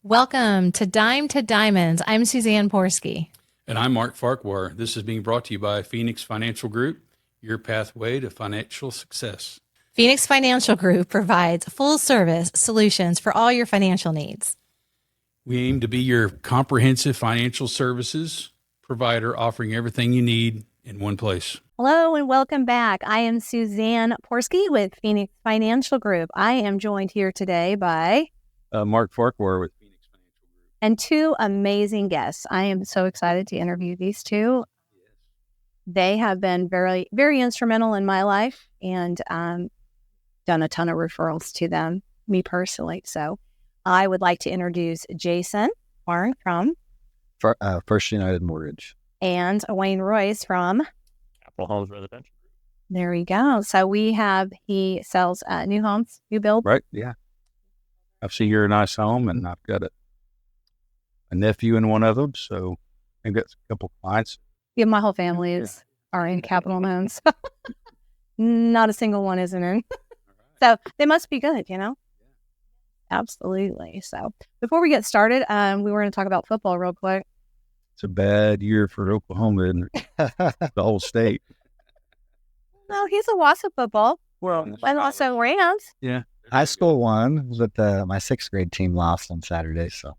Welcome to Dime to Diamonds. I'm Suzanne Porske. And I'm Mark Farquhar. This is being brought to you by Phoenix Financial Group, your pathway to financial success. Phoenix Financial Group provides full service solutions for all your financial needs. We aim to be your comprehensive financial services provider, offering everything you need in one place. Hello and welcome back. I am Suzanne Porske with Phoenix Financial Group. I am joined here today by Mark Farquhar with Phoenix Financial Group. And two amazing guests. I am so excited to interview these two. They have been very, very instrumental in my life and done a ton of referrals to them, me personally. So I would like to introduce Jason Karn from First United Mortgage. And Wayne Royce from Capital Homes Residential Group. There we go. So he sells new homes, new build. Right, yeah. I see you're a nice home, and I've got a nephew in one of them, so I've got a couple clients. Yeah, my whole family are in Capital Homes. Not a single one isn't in. So they must be good, you know? Absolutely. So before we get started, we were going to talk about football real quick. It's a bad year for Oklahoma, isn't it? The whole state. No, he's a Wassa football. Well, And also Rams. yeah. High school won, but my sixth grade team lost on Saturday, so.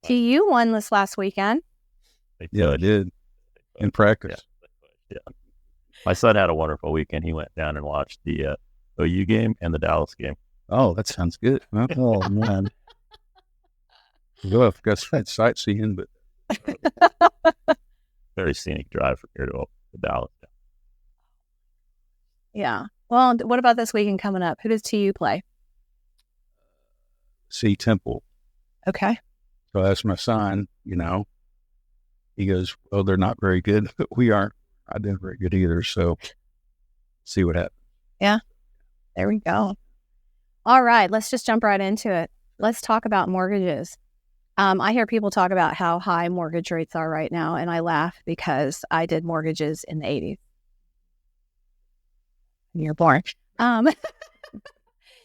TU won this last weekend. Yeah, I did. In practice. Yeah. My son had a wonderful weekend. He went down and watched the OU game and the Dallas game. Oh, that sounds good. Oh, man. Well, I've got that sightseeing, but. Very scenic drive from here to the Dallas. Yeah. Well, what about this weekend coming up? Who does TU play? See Temple. Okay. So that's my son, you know. He goes, well, they're not very good, but we aren't. I didn't very good either, so see what happens. Yeah. There we go. All right. Let's just jump right into it. Let's talk about mortgages. I hear people talk about how high mortgage rates are right now, and I laugh because I did mortgages in the 80s. You're born.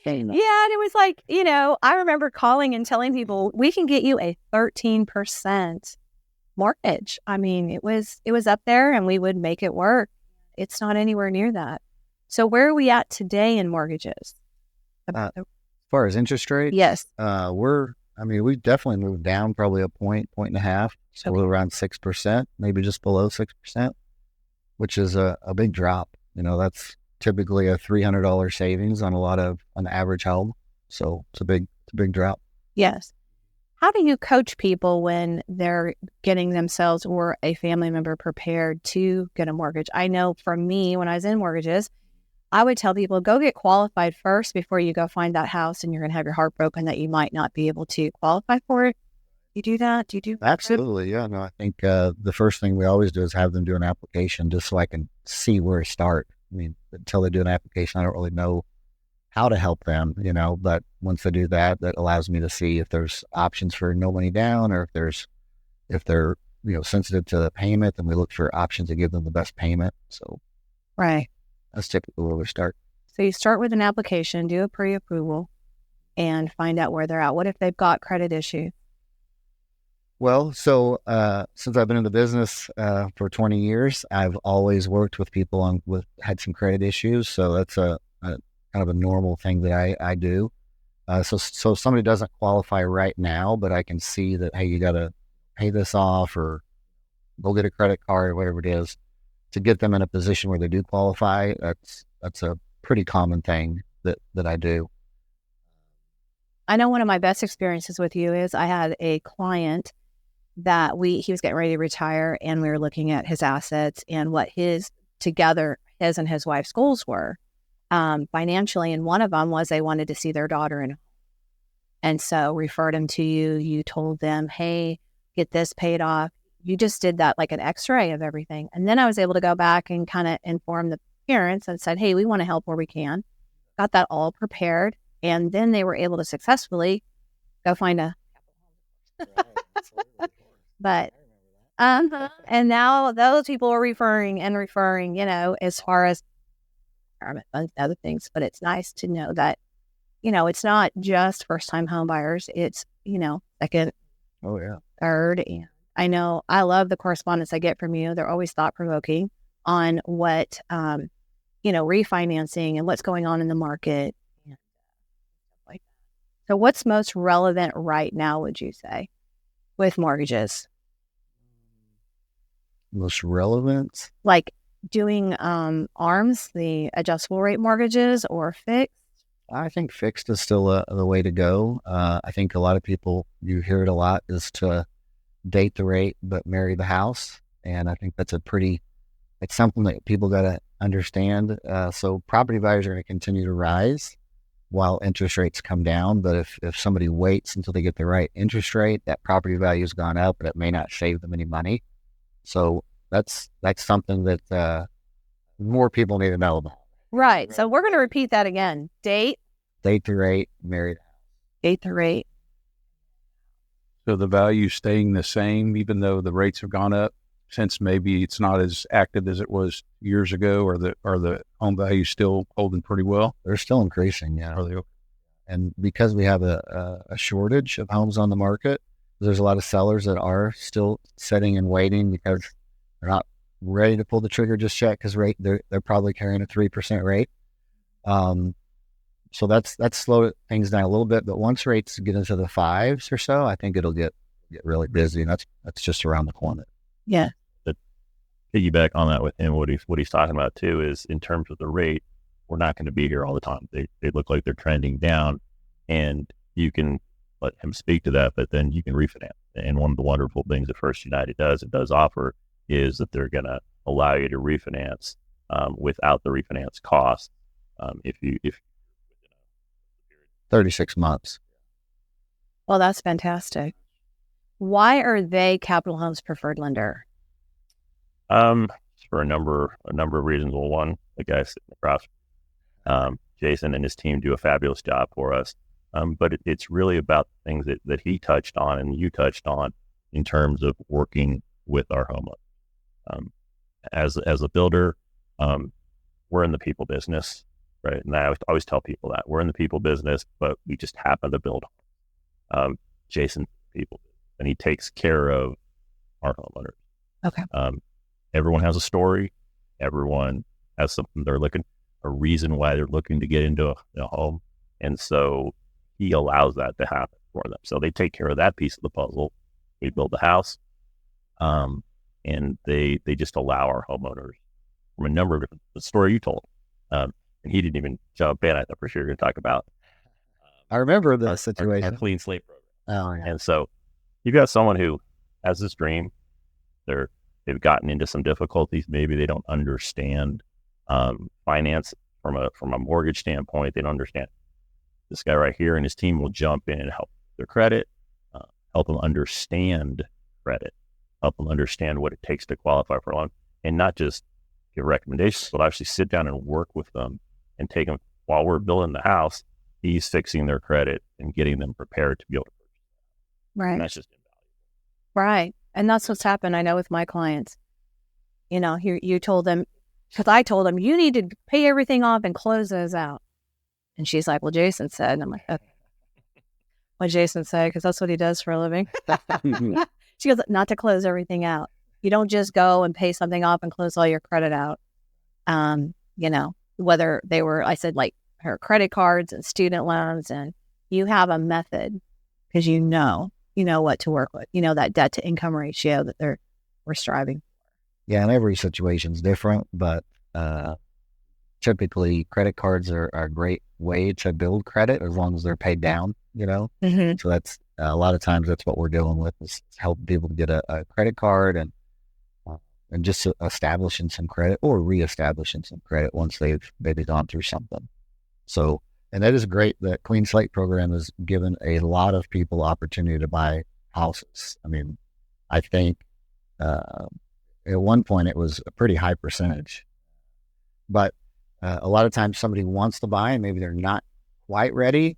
Yeah, and it was like, you know, I remember calling and telling people, we can get you a 13% mortgage. I mean, it was up there and we would make it work. It's not anywhere near that. So where are we at today in mortgages? As far as interest rates? Yes. We've definitely moved down probably a point and a half. So we're around 6%, maybe just below 6%, which is a big drop. You know, that's typically a $300 savings on an average home. So it's a big drop. Yes. How do you coach people when they're getting themselves or a family member prepared to get a mortgage? I know for me, when I was in mortgages, I would tell people, go get qualified first before you go find that house and you're going to have your heart broken that you might not be able to qualify for it. You do that? Do you do that? Absolutely, yeah. No, I think the first thing we always do is have them do an application just so I can see where to start. I mean, until they do an application, I don't really know how to help them, you know, but once they do that, that allows me to see if there's options for no money down or if they're, you know, sensitive to the payment, then we look for options to give them the best payment. So Right. that's typically where we start. So you start with an application, do a pre-approval, and find out where they're at. What if they've got credit issues? Well, so since I've been in the business for 20 years, I've always worked with people had some credit issues. So that's a kind of a normal thing that I do. So if somebody doesn't qualify right now, but I can see that, hey, you got to pay this off or go get a credit card or whatever it is to get them in a position where they do qualify. That's a pretty common thing that I do. I know one of my best experiences with you is I had a client that he was getting ready to retire, and we were looking at his assets and what his and his wife's goals were financially. And one of them was they wanted to see their daughter and so referred him to you. You told them, hey, get this paid off. You just did that like an x-ray of everything. And then I was able to go back and kind of inform the parents and said, hey, we want to help where we can. Got that all prepared. And then they were able to successfully go find a but and now those people are referring, you know, as far as other things. But it's nice to know that it's not just first time home buyers. It's, second, Oh yeah. third. And I know I love the correspondence I get from you. They're always thought provoking on what, refinancing and what's going on in the market. And stuff like that. So what's most relevant right now, would you say, with mortgages? Most relevant? Like doing ARMs, the adjustable rate mortgages, or fixed? I think fixed is still the way to go. I think a lot of people, you hear it a lot, is to date the rate but marry the house. And I think that's it's something that people got to understand. So property values are going to continue to rise while interest rates come down. But if somebody waits until they get the right interest rate, that property value has gone up, but it may not save them any money. So that's something that more people need to know about. Right. So we're going to repeat that again. Date the rate, marry the house. Date the rate. So the value staying the same, even though the rates have gone up, since maybe it's not as active as it was years ago, or the home value still holding pretty well? They're still increasing, yeah. Are they? And because we have a shortage of homes on the market, there's a lot of sellers that are still sitting and waiting because they're not ready to pull the trigger just yet, because they're probably carrying a 3% rate. So that's slowed things down a little bit. But once rates get into the 5s or so, I think it'll get really busy, and that's just around the corner. Yeah. To piggyback on that with him, what he's talking about too is, in terms of the rate, we're not going to be here all the time. They look like they're trending down, and you can let him speak to that, but then you can refinance. And one of the wonderful things that First United does offer is that they're going to allow you to refinance without the refinance cost. If 36 months. Well, that's fantastic. Why are they Capital Home's preferred lender? For a number of reasons. Well, one, the guy sitting across, Jason and his team do a fabulous job for us. But it's really about things that he touched on and you touched on in terms of working with our homeowners. As a builder, we're in the people business, right? And I always tell people that we're in the people business, but we just happen to build. Jason, people, and he takes care of our homeowners. Okay. Everyone has a story. Everyone has something a reason why they're looking to get into a home. And so he allows that to happen for them. So they take care of that piece of the puzzle. We build the house. And they just allow our homeowners from a number of different, the story you told. And he didn't even jump in. I thought for sure you're going to talk about. I remember the our situation. clean slate program. Oh, yeah. And so you've got someone who has this dream. They've gotten into some difficulties. Maybe they don't understand finance from a mortgage standpoint. They don't understand. This guy right here and his team will jump in and help their credit, help them understand credit, help them understand what it takes to qualify for a loan, and not just give recommendations, but actually sit down and work with them and take them while we're building the house. He's fixing their credit and getting them prepared to be able to purchase. Right. And that's just invaluable. Right. And that's what's happened, I know, with my clients. You told them, because I told them, you need to pay everything off and close those out. And she's like, well, Jason said. And I'm like, okay. What Jason said, because that's what he does for a living. She goes, not to close everything out. You don't just go and pay something off and close all your credit out. Whether they were, I said, like her credit cards and student loans, and you have a method because you know what to work with. That debt to income ratio that we're striving. Yeah, and every situation's different, but typically credit cards are a great way to build credit as long as they're paid down, Mm-hmm. So that's a lot of times that's what we're dealing with, is helping people get a credit card and just establishing some credit or reestablishing some credit once they've maybe gone through something. So, and that is great. That Clean Slate program has given a lot of people opportunity to buy houses. I mean, I think at one point it was a pretty high percentage, but a lot of times somebody wants to buy and maybe they're not quite ready.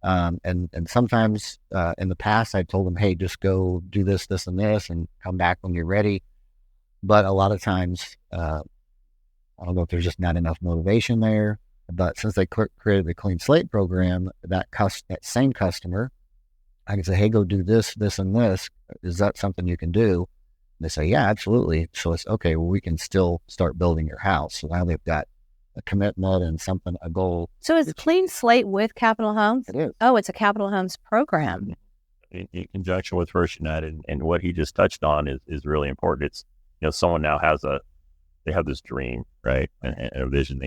And sometimes in the past I told them, hey, just go do this, and this, and come back when you're ready. But a lot of times, I don't know if there's just not enough motivation there, But since they created the clean slate program, that same customer, I can say, hey, go do this, this, and this. Is that something you can do? And they say, yeah, absolutely. So it's okay. Well, we can still start building your house. So now they've got a commitment and something, a goal. So is Clean Slate with Capital Homes? It is. Oh, it's a Capital Homes program. In conjunction with First United, and what he just touched on is really important. It's, someone now they have this dream, right? And a vision,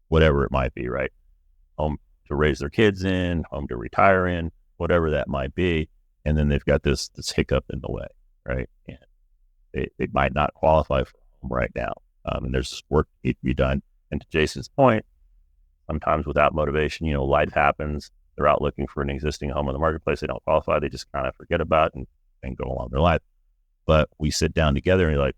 whatever it might be, right? Home to raise their kids in, home to retire in, whatever that might be. And then they've got this hiccup in the way, right? And they might not qualify for home right now. And there's work that needs to be done. And to Jason's point, sometimes without motivation, life happens. They're out looking for an existing home in the marketplace. They don't qualify. They just kind of forget about it and go along their life. But we sit down together and you're like,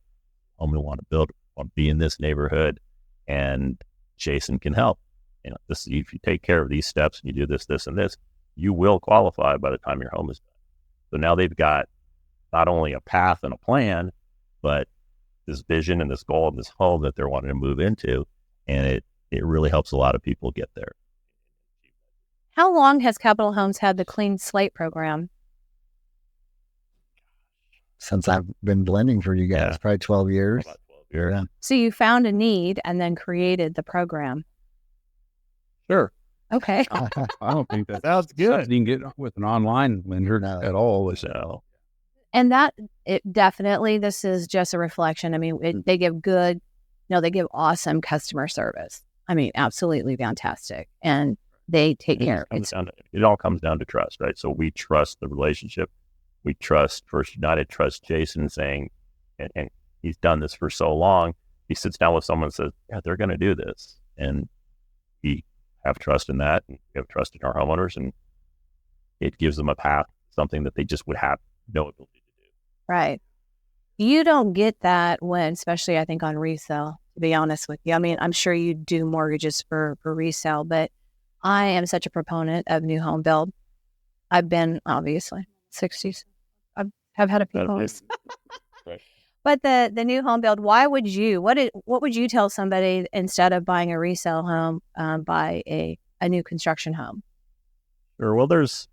home we want to build, want to be in this neighborhood, and Jason can help. If you take care of these steps and you do this, this, and this, you will qualify by the time your home is done. So now they've got not only a path and a plan, but this vision and this goal and this home that they're wanting to move into. And it really helps a lot of people get there. How long has Capital Homes had the Clean Slate program? Since I've been blending for you guys, probably 12 years. About 12 years. Yeah. So you found a need and then created the program. Sure. Okay. I don't think that Sounds good. you can get with an online lender No. at all. So And it definitely, this is just a reflection. I mean, they give they give awesome customer service. I mean, absolutely fantastic. And they take care. It all comes down to trust, right? So we trust the relationship. We trust First United, trust Jason saying, and he's done this for so long. He sits down with someone and says, yeah, they're going to do this. And we have trust in that. And we have trust in our homeowners, and it gives them a path, something that they just would have no ability to do. Right. You don't get that when, especially I think on resale, to be honest with you. I mean, I'm sure you do mortgages for resale, but I am such a proponent of new home build. I've been, obviously, 60s. I've had a few homes. Right. But the new home build, what would you tell somebody instead of buying a resale home, buy a new construction home? Sure. Well, there's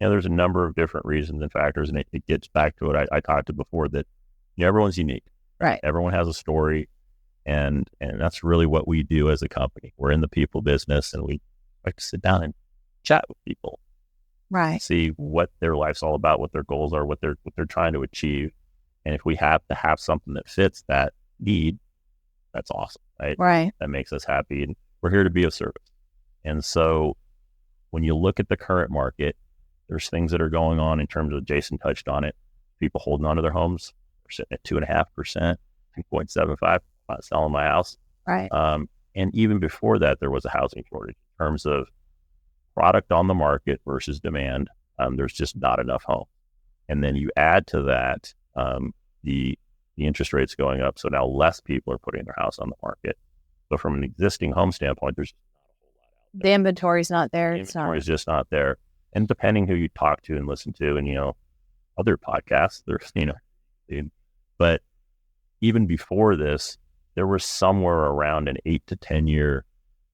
a number of different reasons and factors, and it gets back to what I talked to before, that everyone's unique. Right. Everyone has a story, and that's really what we do as a company. We're in the people business, and we like to sit down and chat with people, Right. see what their life's all about, what their goals are, what they're trying to achieve. And if we have to have something that fits that need, that's awesome, right? Right. That makes us happy, and we're here to be of service. And so when you look at the current market, there's things that are going on in terms of, Jason touched on it, people holding on to their homes. We're sitting at 2.5%, 2.75%, not selling my house. Right. And even before that, there was a housing shortage in terms of product on the market versus demand. There's just not enough homes. And then you add to that the interest rates going up. So now less people are putting their house on the market. So from an existing home standpoint, there's not a whole lot out there. The inventory's not there. The inventory is just not there. And depending who you talk to and listen to, and other podcasts, there's but even before this, there was somewhere around an 8 to 10 year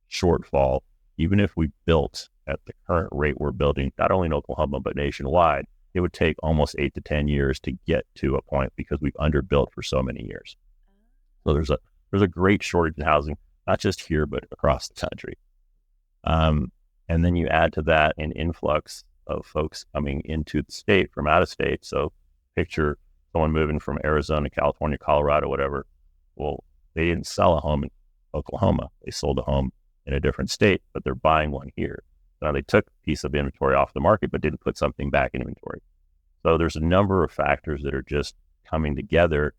shortfall. Even if we built at the current rate we're building, not only in Oklahoma but nationwide, it would take almost 8 to 10 years to get to a point because we've underbuilt for so many years. So there's a great shortage in housing, not just here but across the country. And then you add to that an influx of folks coming into the state from out of state. So picture someone moving from Arizona, California, Colorado, whatever. Well, they didn't sell a home in Oklahoma. They sold a home in a different state, but they're buying one here. Now they took a piece of inventory off the market, but didn't put something back in inventory. So there's a number of factors that are just coming together,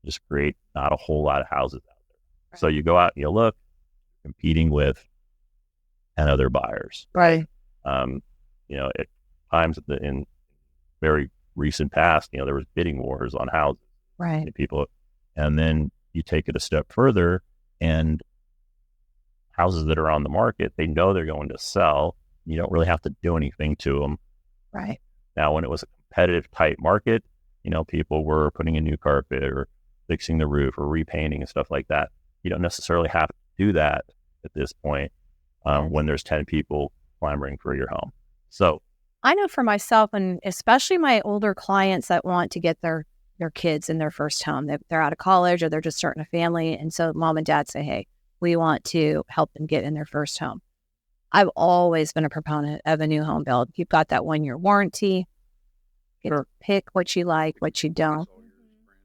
just create not a whole lot of houses out there. Right. So you go out and you look, competing with 10 other buyers. Right. At times in very recent past, there was bidding wars on houses. Right. And then you take it a step further, and houses that are on the market, they know they're going to sell. You don't really have to do anything to them. Right. Now, when it was a competitive, tight market, people were putting in new carpet or fixing the roof or repainting and stuff like that. You don't necessarily have to do that at this point when there's 10 people clamoring for your home. So I know for myself, and especially my older clients that want to get their kids in their first home. They're out of college or they're just starting a family. And so mom and dad say, hey, we want to help them get in their first home. I've always been a proponent of a new home build. You've got that 1-year warranty. Get to pick what you like, what you don't.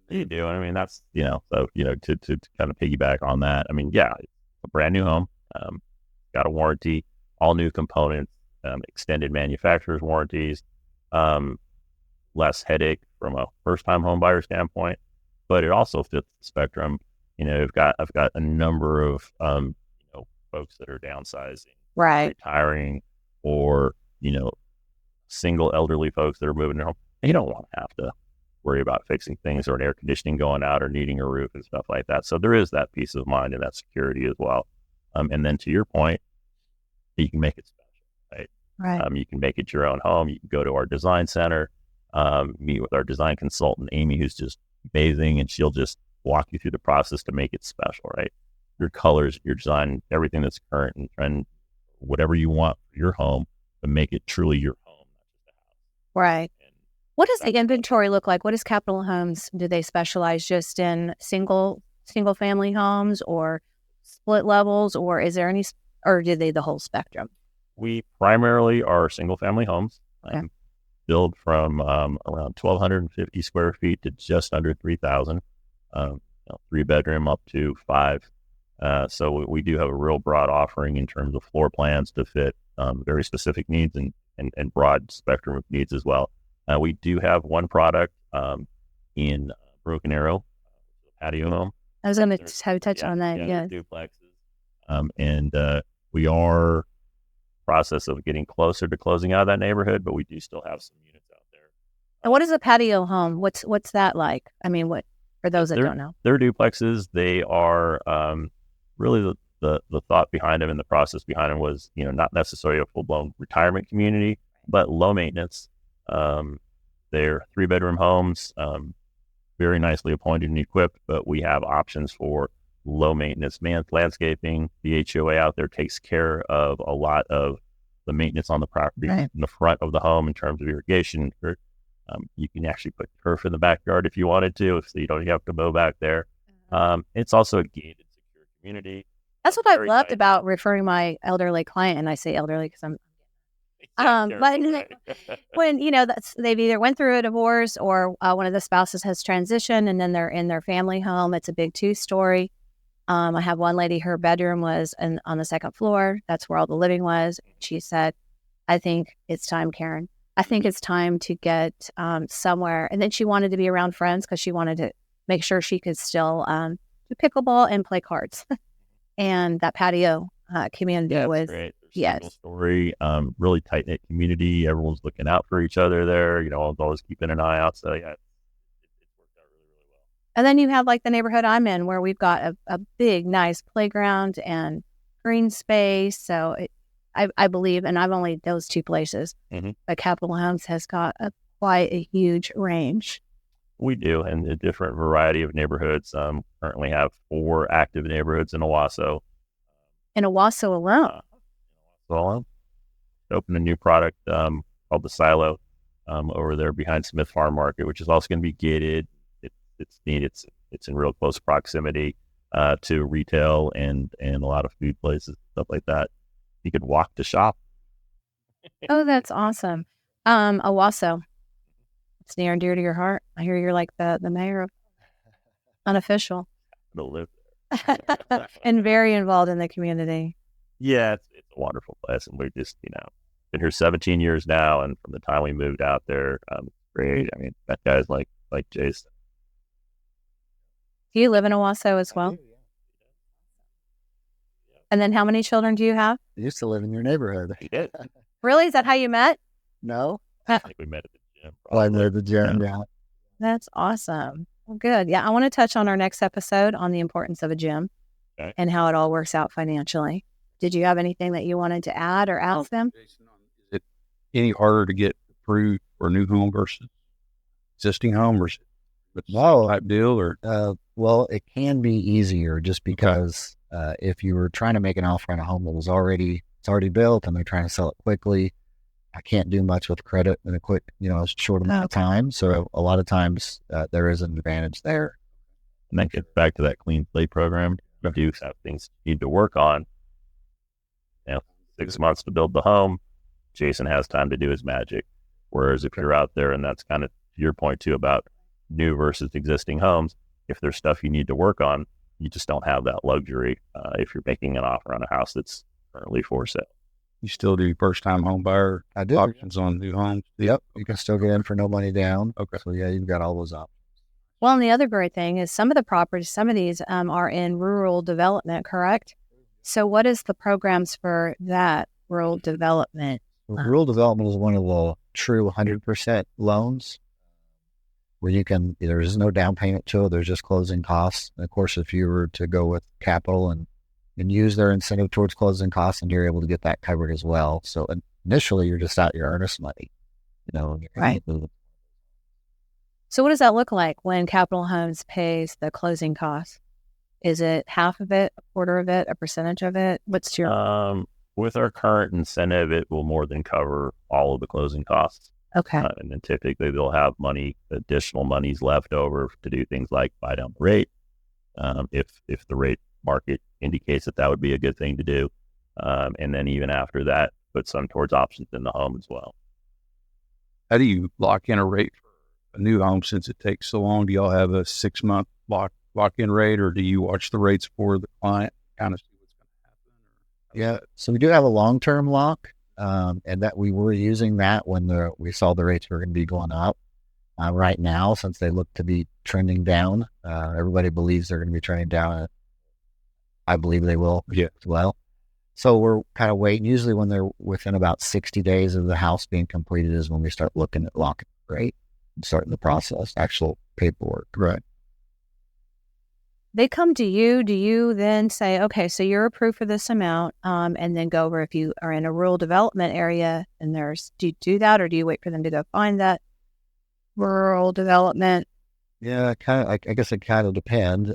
You do. I mean, that's, so, to kind of piggyback on that. I mean, yeah, it's a brand new home, got a warranty, all new components, extended manufacturer's warranties, less headache from a first-time home buyer standpoint, but it also fits the spectrum. I've got a number of, folks that are downsizing, Right. retiring, or, single elderly folks that are moving their home. They don't want to have to worry about fixing things or an air conditioning going out or needing a roof and stuff like that. So there is that peace of mind and that security as well. And then to your point, you can make it special, right? Right. You can make it your own home. You can go to our design center, meet with our design consultant, Amy, who's just amazing, and she'll just walk you through the process to make it special, right? Your colors, your design, everything that's current and trend, whatever you want for your home, to make it truly your home, not just a house. Right. What does the inventory look like? What does Capital Homes? Do they specialize just in single family homes or split levels, or is there any, or do they the whole spectrum? We primarily are single family homes. Okay. Build from around 1,250 square feet to just under 3,000. 3-bedroom up to 5. So we do have a real broad offering in terms of floor plans to fit very specific needs and broad spectrum of needs as well. We do have one product in Broken Arrow, patio home. I was going to touch on that. Yeah. Duplexes. And we are process of getting closer to closing out of that neighborhood, but we do still have some units out there. And what is a patio home? What's that like? I mean, what for those that don't know? They're duplexes. They are really the thought behind them and the process behind them was, not necessarily a full-blown retirement community, but low maintenance. They're 3-bedroom homes, very nicely appointed and equipped, but we have options for low maintenance landscaping. The HOA out there takes care of a lot of the maintenance on the property in the front of the home in terms of irrigation. You can actually put turf in the backyard if you wanted to, so you don't have to mow back there. It's also a gated, secure community. That's what I've loved about referring my elderly client, and I say elderly because I'm. But when they've either went through a divorce or one of the spouses has transitioned, and then they're in their family home. It's a big 2-story. I have one lady, her bedroom was on the 2nd floor. That's where all the living was. She said, I think it's time, Karen. I think it's time to get somewhere. And then she wanted to be around friends because she wanted to make sure she could still do pickleball and play cards. And that patio community was great. Yes. Story, really tight-knit community. Everyone's looking out for each other there. Always keeping an eye out. So, yeah, it worked out really, really well. And then you have like the neighborhood I'm in where we've got a big, nice playground and green space. So I believe, and I've only those 2 places, but Capital Homes has got quite a huge range. We do, and a different variety of neighborhoods. Currently have 4 active neighborhoods in Owasso. In Owasso alone? So opened a new product called the Silo over there behind Smith Farm Market, which is also going to be gated. It's neat. It's in real close proximity to retail and a lot of food places, stuff like that. You could walk to shop. Oh, that's awesome. Owasso. It's near and dear to your heart. I hear you're like the mayor of unofficial. To live there. And very involved in the community. Yeah, it's a wonderful place, and we're just been here 17 years now, and from the time we moved out there, great. I mean, that guy's like Jason. Do you live in Owasso as well? And then how many children do you have? I used to live in your neighborhood. You did. Really? Is that how you met? No. I think we met at the gym. I met at the gym. Yeah. That's awesome. Well, good. Yeah, I want to touch on our next episode on the importance of a gym and how it all works out financially. Did you have anything that you wanted to add or ask them? Jason, is it any harder to get approved for a new home versus existing home, or is it No. type deal? Or Well, it can be easier just because If you were trying to make an offer on a home that was already built and they're trying to sell it quickly, I can't do much with credit in a quick, short amount of time. So a lot of times there is an advantage there. And that gets back to that clean slate program. If you have things you need to work on, 6 months to build the home, Jason has time to do his magic. Whereas if you're out there, and that's kind of your point too about new versus existing homes, if there's stuff you need to work on, you just don't have that luxury if you're making an offer on a house that's currently for sale. You still do first-time home buyer I do. options on new homes? Yep. You can still get in for no money down. Okay. So yeah, you've got all those options. Well, and the other great thing is some of the properties, some of these are in rural development, correct? So what is the programs for that rural development? Rural development is one of the true 100% loans where there is no down payment to it. There's just closing costs. And of course, if you were to go with capital and use their incentive towards closing costs, and you're able to get that covered as well. So initially, you're just out your earnest money, Right. So what does that look like when Capital Homes pays the closing costs? Is it half of it, a quarter of it, a percentage of it? What's your... With our current incentive, it will more than cover all of the closing costs. Okay. And then typically they'll have additional monies left over to do things like buy down the rate. If the rate market indicates that would be a good thing to do. And then even after that, put some towards options in the home as well. How do you lock in a rate for a new home since it takes so long? Do y'all have a 6-month lock-in rate, or do you watch the rates for the client, kind of see what's going to happen? Yeah. So we do have a long-term lock, and that we were using that when we saw the rates were going to be going up. Right now, since they look to be trending down, everybody believes they're going to be trending down. I believe they will as well. So we're kind of waiting. Usually when they're within about 60 days of the house being completed is when we start looking at locking the rate and starting the process, actual paperwork. Right. They come to you. Do you then say, okay, so you're approved for this amount, and then go over if you are in a rural development area and do you do that, or do you wait for them to go find that rural development? Yeah, I guess it kind of depends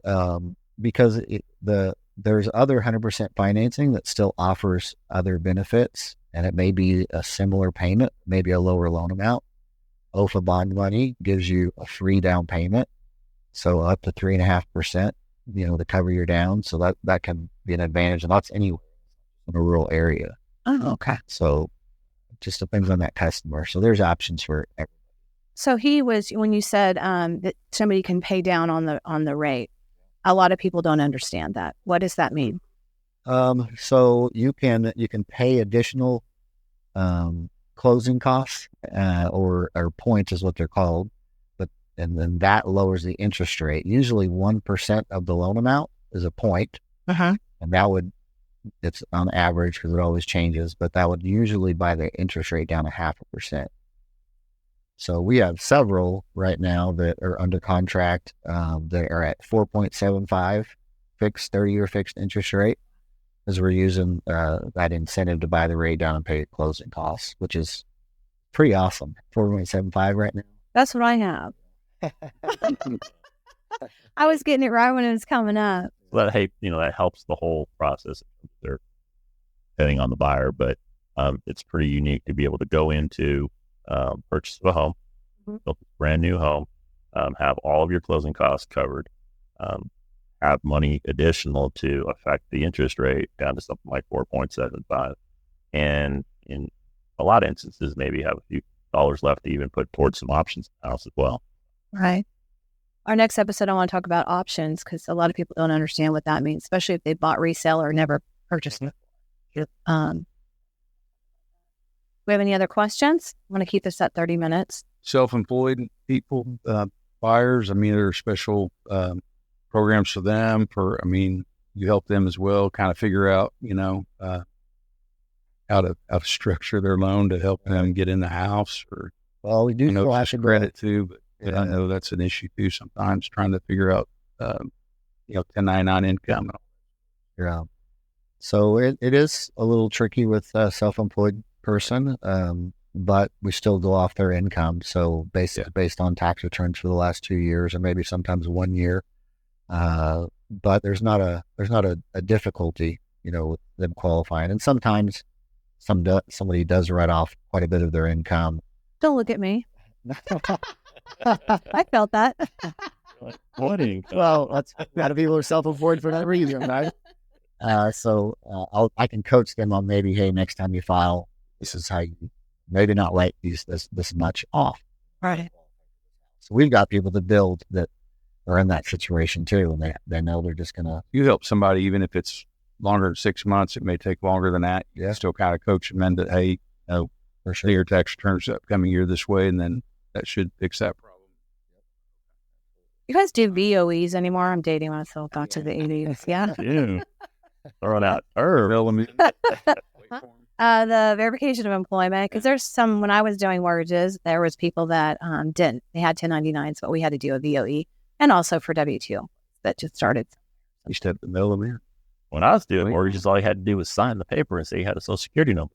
because there's other 100% financing that still offers other benefits, and it may be a similar payment, maybe a lower loan amount. OFA bond money gives you a free down payment, so up to 3.5%, to cover your down. So that can be an advantage, and that's anywhere in a rural area. Oh, okay. So it just depends on that customer. So there's options for everyone. So when you said that somebody can pay down on the rate, a lot of people don't understand that. What does that mean? So you can pay additional closing costs or points is what they're called, and then that lowers the interest rate. Usually 1% of the loan amount is a point, and it's on average because it always changes, but that would usually buy the interest rate down 0.5%. So we have several right now that are under contract that are at 4.75 fixed 30-year fixed interest rate, as we're using that incentive to buy the rate down and pay closing costs, which is pretty awesome. 4.75 right now. That's what I have. I was getting it right when it was coming up. That helps the whole process. They're depending on the buyer, but it's pretty unique to be able to go into purchase of a home, build a brand new home, have all of your closing costs covered, have money additional to affect the interest rate down to something like 4.75, and in a lot of instances maybe have a few dollars left to even put towards some options in the house as well. Right. Our next episode, I want to talk about options because a lot of people don't understand what that means, especially if they bought resale or never purchased it. We have any other questions? I want to keep this at 30 minutes. Self-employed people, buyers, there are special programs for them you help them as well, kind of figure out, how to structure their loan to help them get in the house, or well, we do still have to credit too, but I know that's an issue too sometimes, trying to figure out 1099 income. Yeah. So it is a little tricky with a self-employed person, but we still go off their income. So based on tax returns for the last 2 years, or maybe sometimes 1 year, but there's not a difficulty, with them qualifying. And sometimes somebody does write off quite a bit of their income. Don't look at me. I felt that. What income? Well, that's a lot of people are self-employed for that reason, right? So I can coach them on maybe, hey, next time you file, this is how you maybe not write this much off. Right. So we've got people that build that are in that situation too, and they know they're just gonna. You help somebody, even if it's longer than 6 months, it may take longer than that. You Yeah. still kind of coach them into, hey, For sure. your tax returns upcoming year this way, and then that should fix that problem. You guys do VOEs anymore? I'm dating myself back to the 80s. Yeah. Yeah. Throwing out herbs. Fill 'em in. The verification of employment, because there's some, when I was doing mortgages, there was people that didn't. They had 1099s, but we had to do a VOE, and also for W-2 that just started. You just have to mail them in. When I was doing mortgages, all you had to do was sign the paper and say you had a social security number.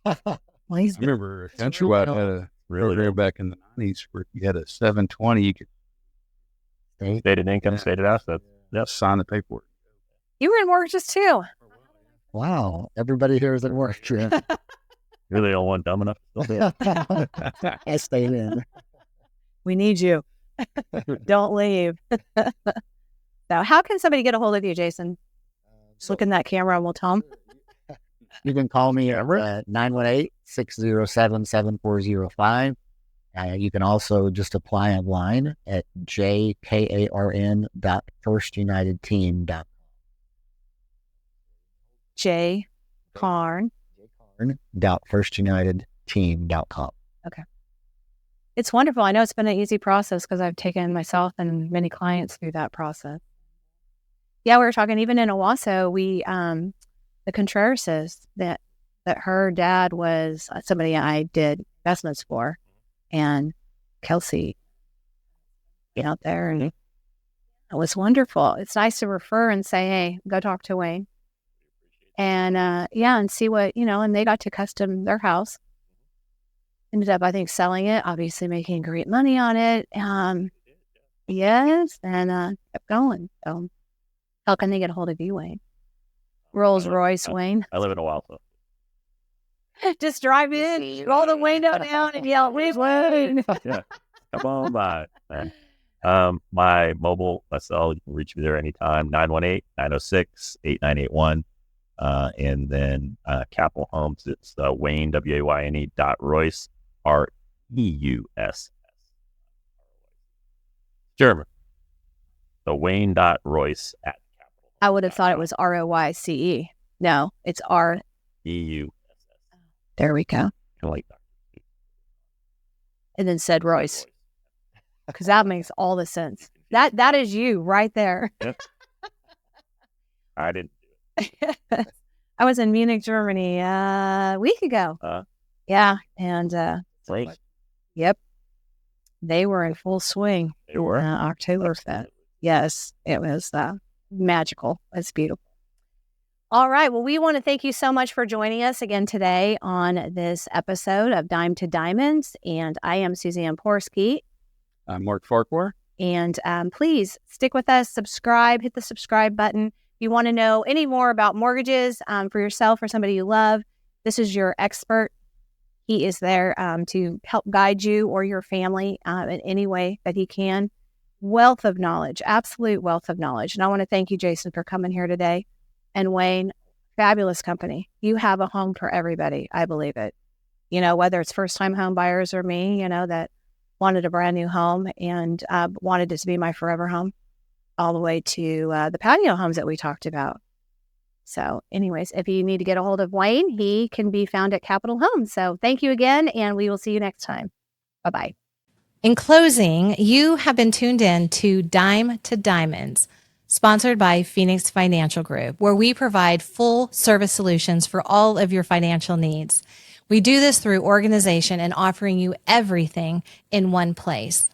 Well, he's I remember Countrywide had a Really? program back in the 90s where you had a 720, you could Stated income, stated assets. Yep. sign the paperwork. You were in mortgages too. Wow, everybody here is at work. You're the only one dumb enough to still do it. I stayed in. We need you. Don't leave. So how can somebody get a hold of you, Jason? Just look in that camera and we'll tell them. You can call me at 918-607-7405. You can also just apply online at jkarn.firstunitedteam.com. Jay Karn. Karn.firstunitedteam.com. It's wonderful. I know it's been an easy process because I've taken myself and many clients through that process. Yeah, we were talking even in Owasso, the Contrerases, that her dad was somebody I did investments for, and Kelsey out there, and it was wonderful. It's nice to refer and say, hey, go talk to Wayne. And and see what, and they got to custom their house. Ended up, I think, selling it, obviously making great money on it. Yes, and kept going. So how can they get a hold of you, Wayne? Rolls Royce, Wayne. I live in Owasso. Just drive in, roll the window down, and yell, "Where's Wayne?" Yeah. Come on by. My mobile cell, you can reach me there anytime, 918-906-8981. And then Capital Homes, it's Wayne, W-A-Y-N-E .Royce, R-E-U-S. German. So Wayne .Royce at Capital. I would have thought it was R-O-Y-C-E. No, it's R. E-U-S-S. There we go. Kind of like that. And then said Royce, because that makes all the sense. That is you right there. I didn't. I was in Munich, Germany a week ago. Yeah, and Like, yep, they were in full swing. they were. Oktoberfest. Yes, it was magical. It's beautiful. All right. Well, we want to thank you so much for joining us again today on this episode of Dime to Diamonds. And I am Suzanne Porske. I'm Mark Farquhar. And please stick with us, subscribe, hit the subscribe button. If you want to know any more about mortgages for yourself or somebody you love, this is your expert. He is there to help guide you or your family in any way that he can. Wealth of knowledge, absolute wealth of knowledge. And I want to thank you, Jason, for coming here today. And Wayne, fabulous company. You have a home for everybody. I believe it. Whether it's first-time home buyers or me, that wanted a brand new home and wanted it to be my forever home, all the way to the patio homes that we talked about. So anyways, if you need to get a hold of Wayne, he can be found at Capital Homes. So thank you again, and we will see you next time. Bye-bye. In closing, you have been tuned in to Dime to Diamonds, sponsored by Phoenix Financial Group, where we provide full service solutions for all of your financial needs. We do this through organization and offering you everything in one place.